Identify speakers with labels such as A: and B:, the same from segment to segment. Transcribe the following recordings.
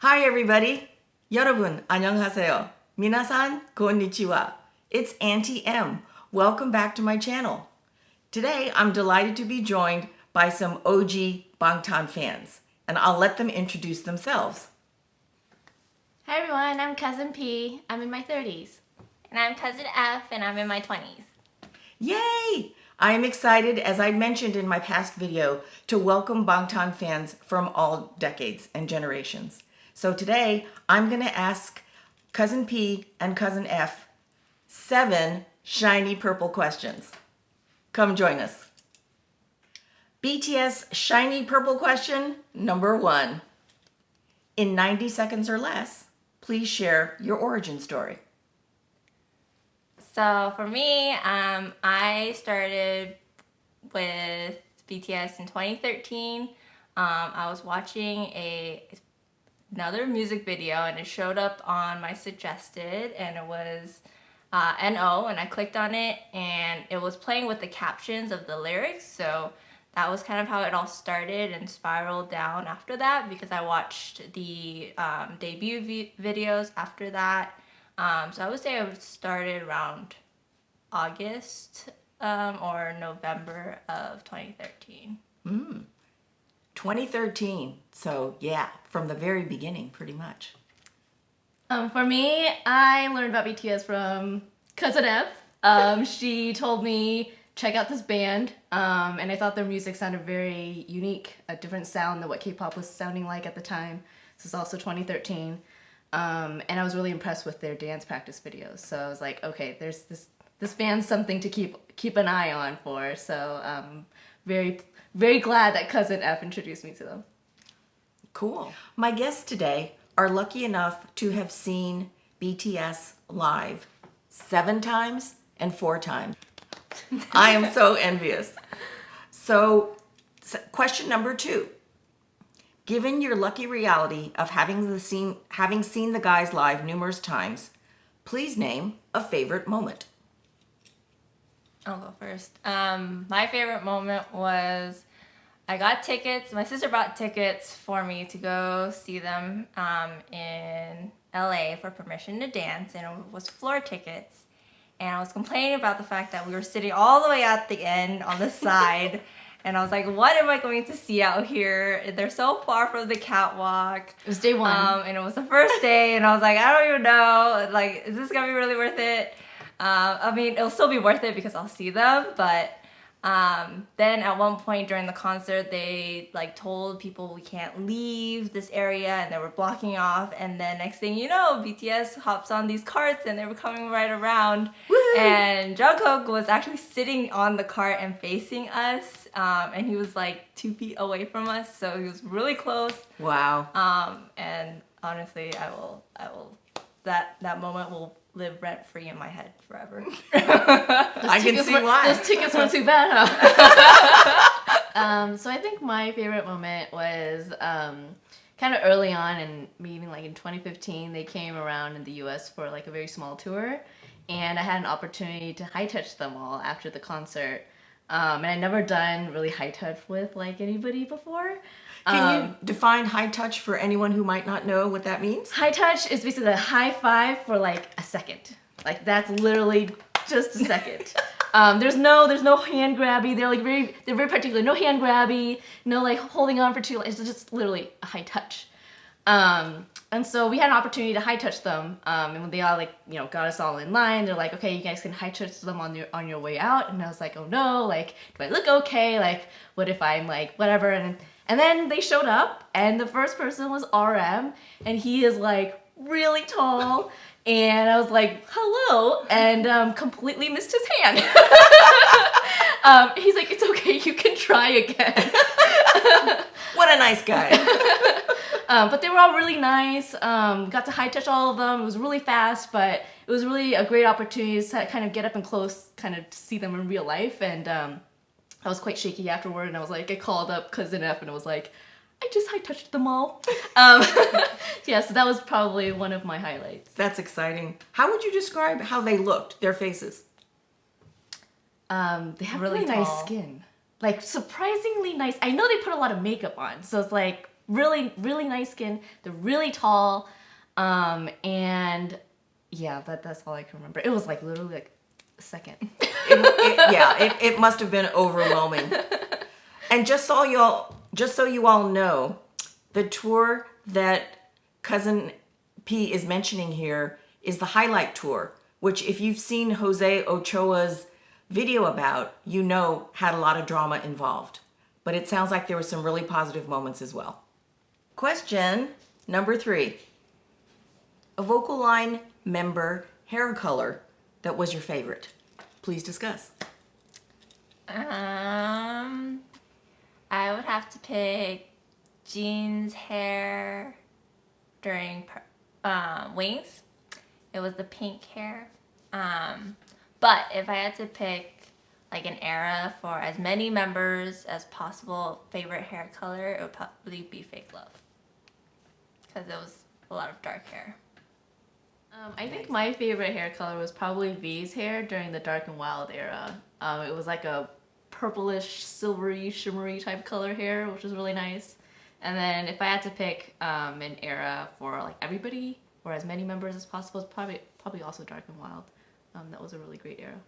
A: Hi everybody. 여러분 안녕하세요. minasan konnichiwa. It's Auntie M. Welcome back to my channel. Today I'm delighted to be joined by some OG Bangtan fans, and I'll let them introduce themselves.
B: Hi everyone, I'm Cousin P. I'm in my 30s.
C: And I'm Cousin F, and I'm in my 20s.
A: Yay! I am excited, as I mentioned in my past video, to welcome Bangtan fans from all decades and generations. So today, I'm going to ask Cousin P and Cousin F 7 shiny purple questions. Come join us. BTS shiny purple question number 1. In 90 seconds or less, please share your origin story.
C: So for me, I started with BTS in 2013. I was watching another music video, and it showed up on my suggested, and it was NO, and I clicked on it, and it was playing with the captions of the lyrics. So that was kind of how it all started and spiraled down after that, because I watched the debut videos after that. So I would say I started around August or November of 2013.
A: 2013. So yeah, from the very beginning, pretty much.
B: For me, I learned about BTS from Cousin F. She told me, check out this band, and I thought their music sounded very unique, a different sound than what K-pop was sounding like at the time. This is also 2013. And I was really impressed with their dance practice videos. So I was like, okay, there's this band's something to keep an eye on for. So very, very glad that Cousin F introduced me to them.
A: Cool. My guests today are lucky enough to have seen BTS live 7 times and 4 times. I am so envious. So, question number 2. Given your lucky reality of having seen the guys live numerous times, please name a favorite moment.
C: I'll go first. My favorite moment was I got tickets. My sister bought tickets for me to go see them in LA for Permission to Dance, and it was floor tickets. And I was complaining about the fact that we were sitting all the way at the end on the side. And I was like, what am I going to see out here? They're so far from the catwalk.
B: It was day 1.
C: And it was the first day, and I was like, I don't even know. Like, is this going to be really worth it? I mean, it'll still be worth it because I'll see them, but then at one point during the concert, they told people we can't leave this area, and they were blocking off. And then next thing you know, BTS hops on these carts, and they were coming right around. Woo-hoo! And Jungkook was actually sitting on the cart and facing us, and he was 2 feet away from us, so he was really close.
A: Wow.
C: And honestly, I will that moment will live rent free in my head forever.
A: I can see why.
B: Those tickets weren't too bad, huh? So I think my favorite moment was kind of early on, and maybe in 2015, they came around in the US for a very small tour, and I had an opportunity to high touch them all after the concert. And I'd never done really high touch with anybody before.
A: Can you define high touch for anyone who might not know what that means?
B: High touch is basically a high five for a second. That's literally just a second. There's no hand grabby. They're very particular. No hand grabby. No holding on for too long. It's just literally a high touch. And so we had an opportunity to high touch them. And when they all got us all in line, they're like, okay, you guys can high touch them on your way out. And I was like, oh no, do I look okay? What if I'm whatever? And then they showed up, and the first person was RM, and he is really tall, and I was like, hello, and completely missed his hand. He's like, it's okay, you can try again.
A: What a nice guy.
B: But they were all really nice. Got to high touch all of them. It was really fast, but it was really a great opportunity to kind of get up and close, kind of see them in real life. And I was quite shaky afterward, and I called up Cousin F, and I was like, I just high touched them all. Yeah, so that was probably one of my highlights.
A: That's exciting. How would you describe how they looked, their faces?
B: They have really nice skin. Surprisingly nice. I know they put a lot of makeup on, so it's really, really nice skin. They're really tall. And yeah, that's all I can remember. It was like literally like a second.
A: It must have been overwhelming. And just so you all know, the tour that Cousin P is mentioning here is the highlight tour, which if you've seen Jose Ochoa's video about, you know had a lot of drama involved. But it sounds like there were some really positive moments as well. Question number 3. A vocal line member hair color that was your favorite. Please discuss.
C: I would have to pick Jean's hair during Wings. It was the pink hair. But if I had to pick like an era for as many members as possible, favorite hair color, it would probably be Fake Love. Because it was a lot of dark hair.
B: I think my favorite hair color was probably V's hair during the Dark and Wild era. It was like a purplish, silvery, shimmery type color hair, which was really nice. And then if I had to pick an era for like everybody or as many members as possible, it's probably also Dark and Wild. That was a really great era.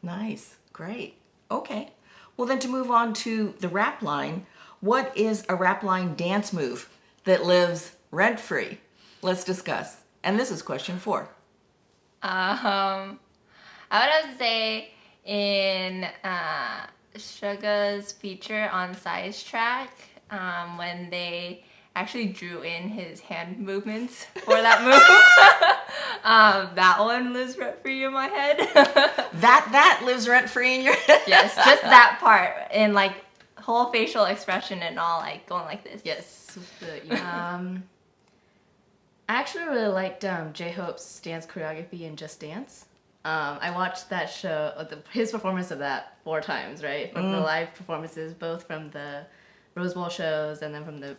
A: Nice. Great. Okay. Well, then to move on to the rap line, what is a rap line dance move that lives rent-free? Let's discuss. And this is question 4.
C: I would have to say in Suga's feature on Size Track, when they actually drew in his hand movements for that move. That one lives rent free in my head.
A: That lives rent-free in your head?
C: Yes, just that part and like whole facial expression and all, like going like this.
B: Yes. I actually really liked J-Hope's dance choreography in Just Dance. I watched that show, his performance of that 4 times, right? From the live performances, both from the Rose Bowl shows and then from the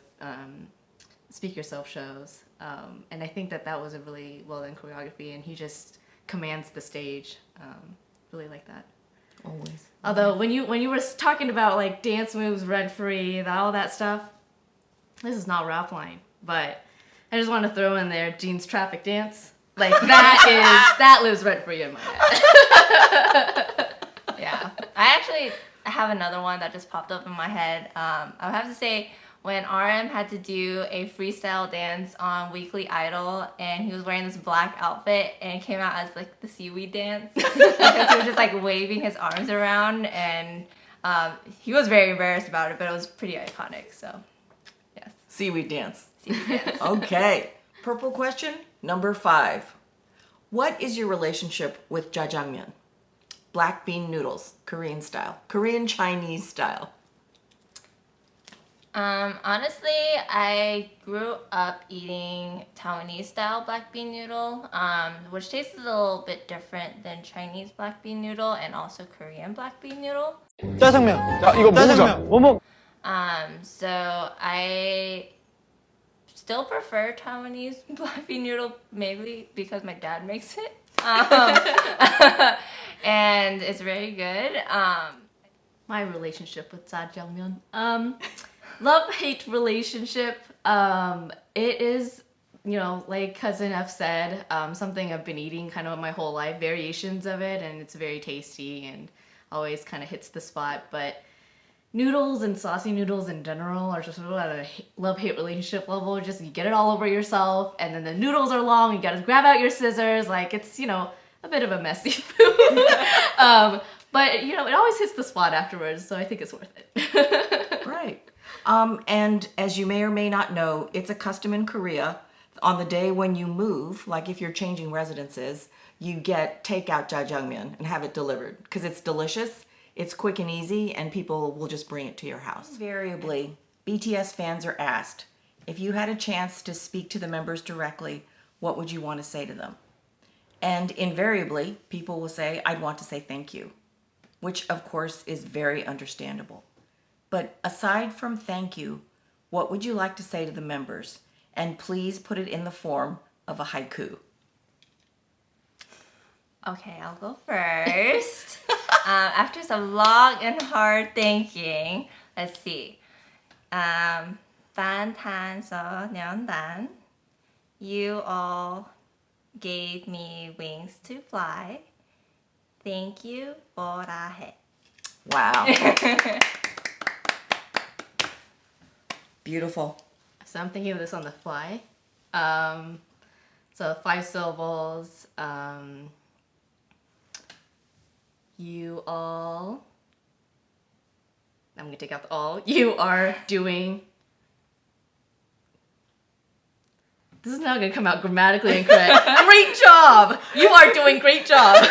B: Speak Yourself shows. And I think that was a really well done choreography, and he just commands the stage. Really like that.
A: Always.
B: Although when you were talking about like dance moves, rent free, all that stuff, this is not rap line, but I just want to throw in there Jean's traffic dance. Like that lives rent free in my head.
C: Yeah. I actually have another one that just popped up in my head. I would have to say when RM had to do a freestyle dance on Weekly Idol and he was wearing this black outfit and it came out as like the seaweed dance because he was just like waving his arms around, and he was very embarrassed about it, but it was pretty iconic. So yes.
A: Seaweed dance.
C: Seaweed dance.
A: Okay. Purple question number 5. What is your relationship with Jajangmyeon? Black bean noodles, Korean style, Korean Chinese style.
C: Honestly, I grew up eating Taiwanese style black bean noodle, which tastes a little bit different than Chinese black bean noodle and also Korean black bean noodle.
D: 짜장면. 야, 이거 먹자. 뭐 먹?
C: So I still prefer Taiwanese black bean noodle, maybe because my dad makes it. And it's very good.
B: My relationship with Jajangmyeon. Love-hate relationship. It is, like Cousin F said, something I've been eating kind of my whole life, variations of it, and it's very tasty and always kind of hits the spot. But noodles and saucy noodles in general are just at a love-hate relationship level. Just you get it all over yourself, and then the noodles are long, you gotta grab out your scissors, like it's, a bit of a messy food. But, it always hits the spot afterwards, so I think it's worth it.
A: Right. And as you may or may not know, it's a custom in Korea. On the day when you move, like if you're changing residences, you get takeout jajangmyeon and have it delivered because it's delicious, it's quick and easy, and people will just bring it to your house. Invariably, BTS fans are asked, if you had a chance to speak to the members directly, what would you want to say to them? And invariably, people will say, I'd want to say thank you, which of course is very understandable. But aside from thank you, what would you like to say to the members? And please put it in the form of a haiku.
C: Okay, I'll go first. After some long and hard thinking, let's see. 방탄소년단. You all gave me wings to fly. Thank you, 보라해.
A: Wow. Beautiful.
B: So I'm thinking of this on the fly. So 5 syllables. You all. I'm gonna take out the all. You are doing. This is not gonna come out grammatically incorrect. Great job! You are doing great job.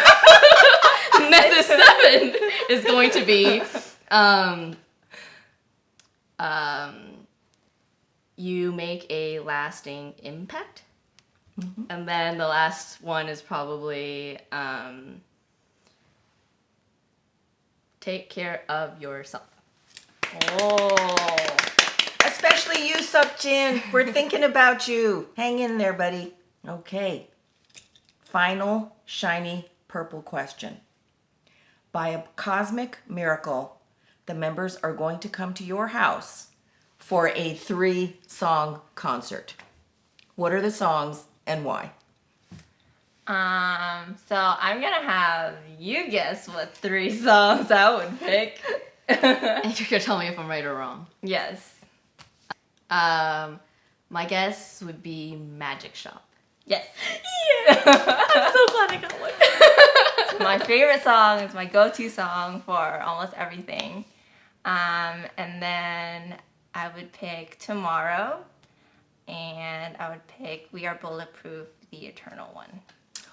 B: Method 7 is going to be you make a lasting impact. Mm-hmm. And then the last one is probably take care of yourself.
C: Oh.
A: Especially you, Seokjin. We're thinking about you. Hang in there, buddy. Okay. Final shiny purple question. By a cosmic miracle, the members are going to come to your house for a 3-song concert. What are the songs and why?
C: So I'm gonna have you guess what 3 songs I would pick.
B: And you're gonna tell me if I'm right or wrong.
C: Yes.
B: My guess would be Magic Shop.
C: Yes.
B: I'm so glad I got one.
C: It's my favorite song. It's my go-to song for almost everything. And then I would pick Tomorrow. And I would pick We Are Bulletproof, the Eternal One.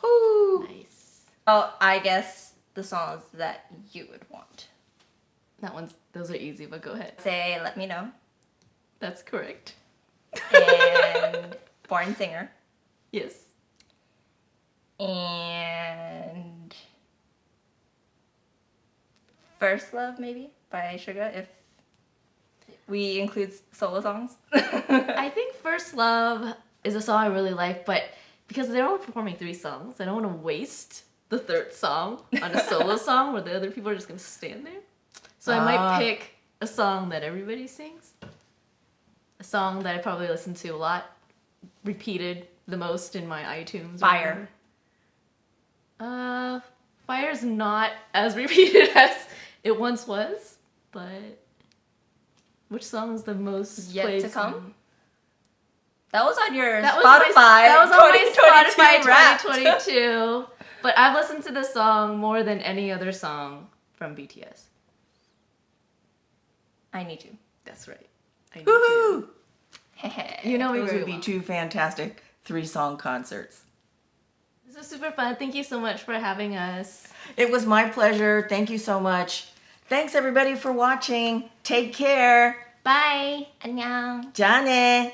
A: Ooh.
B: Nice.
C: Oh, I guess the songs that you would want.
B: Those are easy, but go ahead.
C: Say Let Me Know.
B: That's correct.
C: And Born Singer.
B: Yes.
C: And First Love, maybe, by Suga, if we include solo songs.
B: I think First Love is a song I really like, but because they're only performing 3 songs, I don't want to waste the 3rd song on a solo song where the other people are just going to stand there. So I might pick a song that everybody sings. A song that I probably listen to a lot, repeated the most in my iTunes.
C: Fire.
B: Fire's not as repeated as it once was, but which song is the most
C: Yet
B: played
C: to Come?
B: song?
C: That was on your
B: That was
C: Spotify.
B: that was on my
C: 2022
B: Spotify
C: Wrapped.
B: 2022. But I've listened to this song more than any other song from BTS.
C: I need you.
B: That's right. I need
A: Woohoo!
B: to. You know me
A: Those
B: very
A: would be
B: well.
A: 2 fantastic 3-song concerts.
B: This was super fun. Thank you so much for having us.
A: It was my pleasure. Thank you so much. Thanks everybody for watching. Take care.
B: Bye.
C: 안녕.
A: Jane.